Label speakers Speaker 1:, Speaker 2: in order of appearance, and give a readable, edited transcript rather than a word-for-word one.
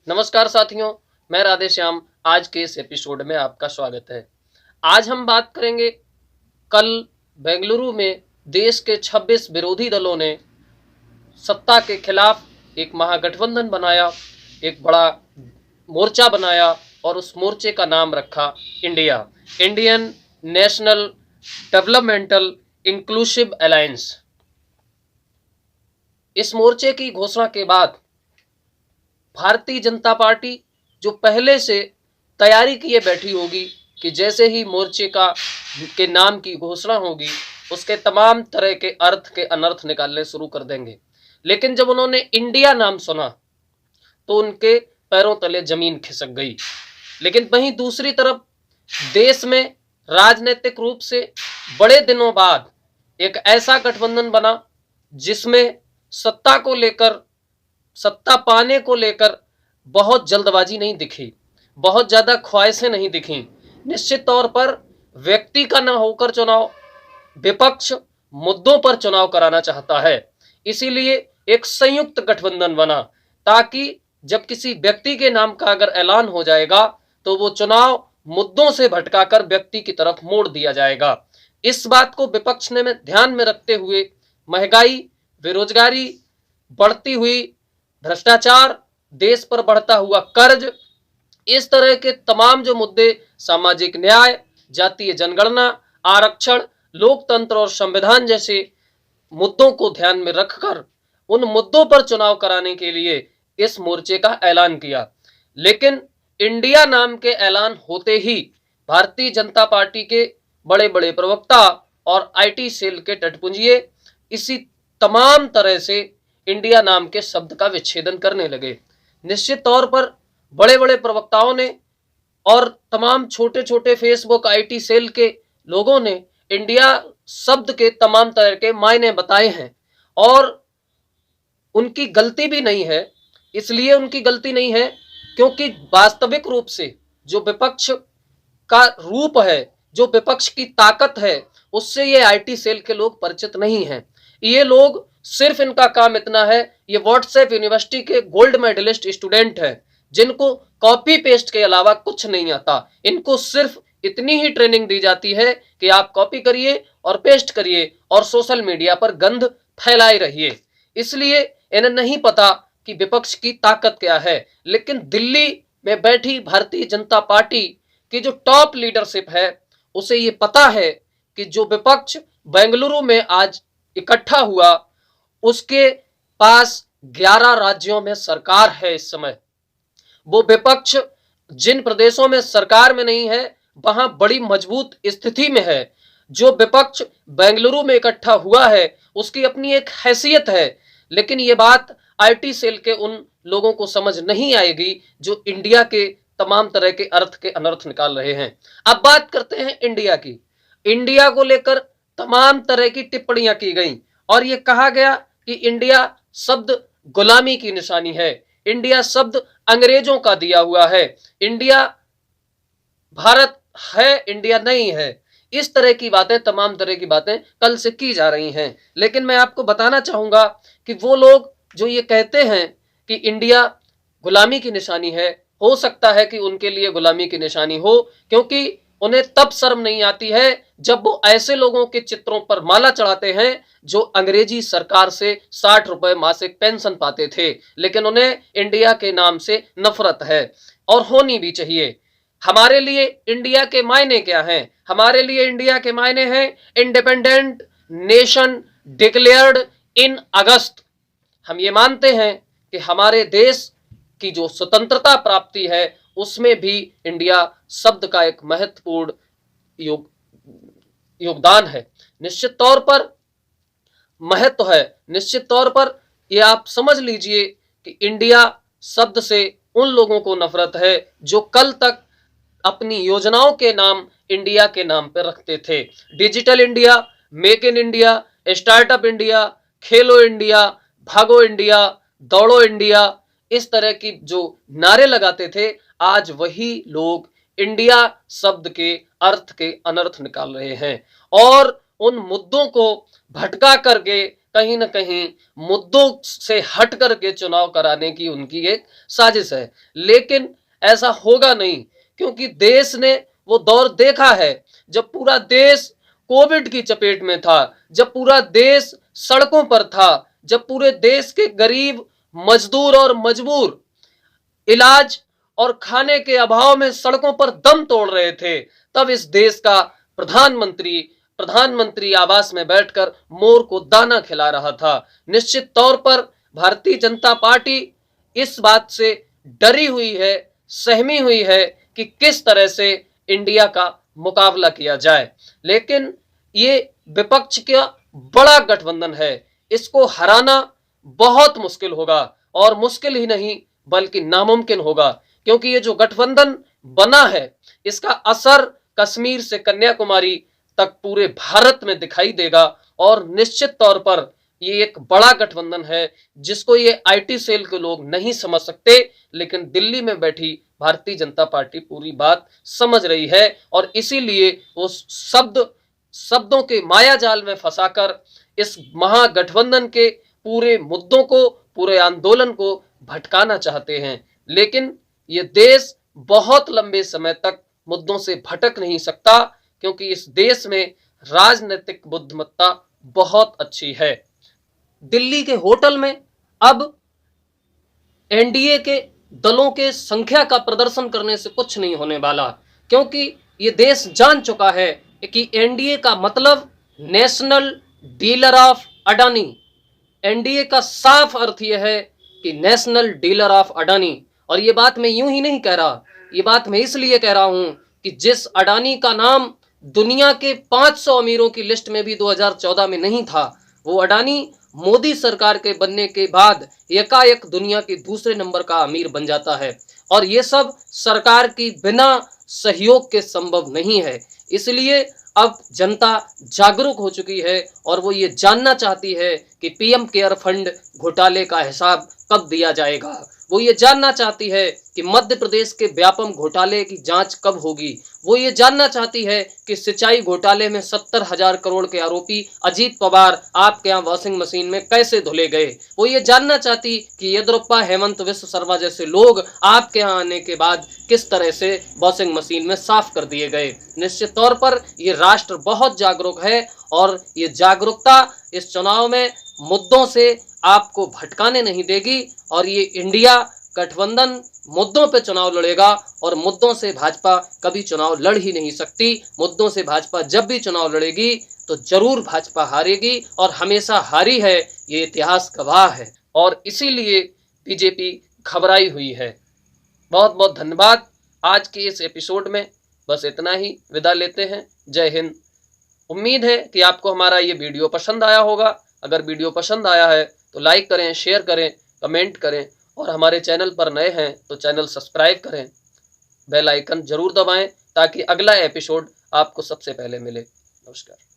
Speaker 1: नमस्कार साथियों, मैं राधेश्याम। आज के इस एपिसोड में आपका स्वागत है। आज हम बात करेंगे, कल बेंगलुरु में देश के 26 विरोधी दलों ने सत्ता के खिलाफ एक महागठबंधन बनाया, एक बड़ा मोर्चा बनाया और उस मोर्चे का नाम रखा India, Indian national developmental inclusive alliance. इस मोर्चे की घोषणा के बाद भारतीय जनता पार्टी जो पहले से तैयारी किए बैठी होगी कि जैसे ही मोर्चे के नाम की घोषणा होगी उसके तमाम तरह के अर्थ के अनर्थ निकालने शुरू कर देंगे। लेकिन जब उन्होंने इंडिया नाम सुना तो उनके पैरों तले जमीन खिसक गई। लेकिन वहीं दूसरी तरफ देश में राजनीतिक रूप से बड़े दिनों बाद एक ऐसा गठबंधन बना जिसमें सत्ता पाने को लेकर बहुत जल्दबाजी नहीं दिखी, बहुत ज्यादा ख्वाहिशें नहीं दिखी। निश्चित तौर पर व्यक्ति का न होकर चुनाव, विपक्ष मुद्दों पर चुनाव कराना चाहता है। इसीलिए एक संयुक्त गठबंधन बना ताकि जब किसी व्यक्ति के नाम का अगर ऐलान हो जाएगा तो वो चुनाव मुद्दों से भटकाकर व्यक्ति की तरफ मोड़ दिया जाएगा। इस बात को विपक्ष ने ध्यान में रखते हुए महंगाई, बेरोजगारी, बढ़ती हुई भ्रष्टाचार, देश पर बढ़ता हुआ कर्ज, इस तरह के तमाम जो मुद्दे, सामाजिक न्याय, जातीय जनगणना, आरक्षण, लोकतंत्र और संविधान जैसे मुद्दों को ध्यान में रखकर उन मुद्दों पर चुनाव कराने के लिए इस मोर्चे का ऐलान किया। लेकिन इंडिया नाम के ऐलान होते ही भारतीय जनता पार्टी के बड़े बड़े प्रवक्ता और आईटी सेल के टटपुंजिये इसी तमाम तरह से इंडिया नाम के शब्द का विच्छेदन करने लगे। निश्चित तौर पर बड़े बड़े प्रवक्ताओं ने और तमाम छोटे छोटे फेसबुक आईटी सेल के लोगों ने इंडिया शब्द के तमाम तरह के मायने बताए हैं और उनकी गलती भी नहीं है। इसलिए उनकी गलती नहीं है क्योंकि वास्तविक रूप से जो विपक्ष का रूप है, जो विपक्ष की ताकत है, उससे ये आईटी सेल के लोग परिचित नहीं हैं। ये लोग सिर्फ, इनका काम इतना है, ये व्हाट्सएप यूनिवर्सिटी के गोल्ड मेडलिस्ट स्टूडेंट हैं जिनको कॉपी पेस्ट के अलावा कुछ नहीं आता। इनको सिर्फ इतनी ही ट्रेनिंग दी जाती है कि आप कॉपी करिए और पेस्ट करिए और सोशल मीडिया पर गंध फैलाए रहिए। इसलिए इन्हें नहीं पता कि विपक्ष की ताकत क्या है। लेकिन दिल्ली में बैठी भारतीय जनता पार्टी की जो टॉप लीडरशिप है उसे ये पता है कि जो विपक्ष बेंगलुरु में आज इकट्ठा हुआ उसके पास 11 राज्यों में सरकार है। इस समय वो विपक्ष जिन प्रदेशों में सरकार में नहीं है वहां बड़ी मजबूत स्थिति में है। जो विपक्ष बेंगलुरु में इकट्ठा हुआ है उसकी अपनी एक हैसियत है। लेकिन ये बात आईटी सेल के उन लोगों को समझ नहीं आएगी जो इंडिया के तमाम तरह के अर्थ के अनर्थ निकाल रहे हैं। अब बात करते हैं इंडिया की। इंडिया को लेकर तमाम तरह की टिप्पणियां की गई और यह कहा गया कि इंडिया शब्द गुलामी की निशानी है, इंडिया शब्द अंग्रेजों का दिया हुआ है, इंडिया भारत है, इंडिया नहीं है। इस तरह की बातें, तमाम तरह की बातें कल से की जा रही हैं। लेकिन मैं आपको बताना चाहूंगा कि वो लोग जो ये कहते हैं कि इंडिया गुलामी की निशानी है, हो सकता है कि उनके लिए गुलामी की निशानी हो, क्योंकि उन्हें तब शर्म नहीं आती है जब वो ऐसे लोगों के चित्रों पर माला चढ़ाते हैं जो अंग्रेजी सरकार से 60 रुपए मासिक पेंशन पाते थे। लेकिन उन्हें इंडिया के नाम से नफरत है और होनी भी चाहिए। हमारे लिए इंडिया के मायने क्या हैं? हमारे लिए इंडिया के मायने हैं इंडिपेंडेंट नेशन डिक्लेयर्ड इन अगस्त। हम ये मानते हैं कि हमारे देश की जो स्वतंत्रता प्राप्ति है उसमें भी इंडिया शब्द का एक महत्वपूर्ण योगदान है। निश्चित तौर पर महत्व है। निश्चित तौर पर ये आप समझ लीजिए कि इंडिया शब्द से उन लोगों को नफरत है जो कल तक अपनी योजनाओं के नाम इंडिया के नाम पर रखते थे। Digital India, make in India, startup India, Khelo India, भागो इंडिया, दौड़ो इंडिया, इस तरह की जो नारे लगाते थे, आज वही लोग इंडिया शब्द के अर्थ के अनर्थ निकाल रहे हैं और उन मुद्दों को भटका करके कहीं न कहीं मुद्दों से हट करके चुनाव कराने की उनकी एक साजिश है। लेकिन ऐसा होगा नहीं, क्योंकि देश ने वो दौर देखा है जब पूरा देश कोविड की चपेट में था, जब पूरा देश सड़कों पर था, जब पूरे देश के गरीब, मजदूर और मजबूर इलाज और खाने के अभाव में सड़कों पर दम तोड़ रहे थे। तब इस देश का प्रधानमंत्री आवास में बैठकर मोर को दाना खिला रहा था। निश्चित तौर पर भारतीय जनता पार्टी इस बात से डरी हुई है, सहमी हुई है कि किस तरह से इंडिया का मुकाबला किया जाए। लेकिन ये विपक्ष का बड़ा गठबंधन है, इसको हराना बहुत मुश्किल होगा, और मुश्किल ही नहीं बल्कि नामुमकिन होगा, क्योंकि ये जो गठबंधन बना है इसका असर कश्मीर से कन्याकुमारी तक पूरे भारत में दिखाई देगा। और निश्चित तौर पर ये एक बड़ा गठबंधन है जिसको ये आईटी सेल के लोग नहीं समझ सकते, लेकिन दिल्ली में बैठी भारतीय जनता पार्टी पूरी बात समझ रही है, और इसीलिए वो शब्दों के माया जाल में फंसाकर इस महागठबंधन के पूरे मुद्दों को, पूरे आंदोलन को भटकाना चाहते हैं। लेकिन ये देश बहुत लंबे समय तक मुद्दों से भटक नहीं सकता, क्योंकि इस देश में राजनीतिक बुद्धिमत्ता बहुत अच्छी है। दिल्ली के होटल में अब एनडीए के दलों के संख्या का प्रदर्शन करने से कुछ नहीं होने वाला, क्योंकि ये देश जान चुका है कि एनडीए का मतलब national dealer of Adani. NDA का साफ अर्थ यह है कि नेशनल डीलर ऑफ अडानी। और ये बात मैं यूं ही नहीं कह रहा, ये बात मैं इसलिए कह रहा हूं कि जिस अडानी का नाम दुनिया के 500 अमीरों की लिस्ट में भी 2014 में नहीं था, वो अडानी मोदी सरकार के बनने के बाद एकाएक दुनिया के दूसरे नंबर का अमीर बन जाता है। और ये सब सरकार की बिना सहयोग के संभव नहीं है। इसलिए अब जनता जागरूक हो चुकी है और वो ये जानना चाहती है कि पीएम केयर फंड घोटाले का हिसाब कब दिया जाएगा। वो ये जानना चाहती है कि मध्य प्रदेश के व्यापम घोटाले की जांच कब होगी। वो ये जानना चाहती है कि सिंचाई घोटाले में 70,000 करोड़ के आरोपी अजीत पवार आपके यहाँ वॉशिंग मशीन में कैसे धुले गए। वो ये जानना चाहती कि येदियुरप्पा, हेमंत विश्व शर्मा जैसे लोग आपके यहाँ आने के बाद किस तरह से वॉशिंग मशीन में साफ कर दिए गए। निश्चित तौर पर ये राष्ट्र बहुत जागरूक है, और ये जागरूकता इस चुनाव में मुद्दों से आपको भटकाने नहीं देगी। और ये इंडिया गठबंधन मुद्दों पे चुनाव लड़ेगा, और मुद्दों से भाजपा कभी चुनाव लड़ ही नहीं सकती। मुद्दों से भाजपा जब भी चुनाव लड़ेगी तो जरूर भाजपा हारेगी, और हमेशा हारी है, ये इतिहास गवाह है। और इसीलिए बीजेपी घबराई हुई है। बहुत बहुत धन्यवाद। आज के इस एपिसोड में बस इतना ही, विदा लेते हैं। जय हिंद। उम्मीद है कि आपको हमारा ये वीडियो पसंद आया होगा। अगर वीडियो पसंद आया है तो लाइक करें, शेयर करें, कमेंट करें, और हमारे चैनल पर नए हैं तो चैनल सब्सक्राइब करें, बेल आइकन जरूर दबाएं ताकि अगला एपिसोड आपको सबसे पहले मिले। नमस्कार।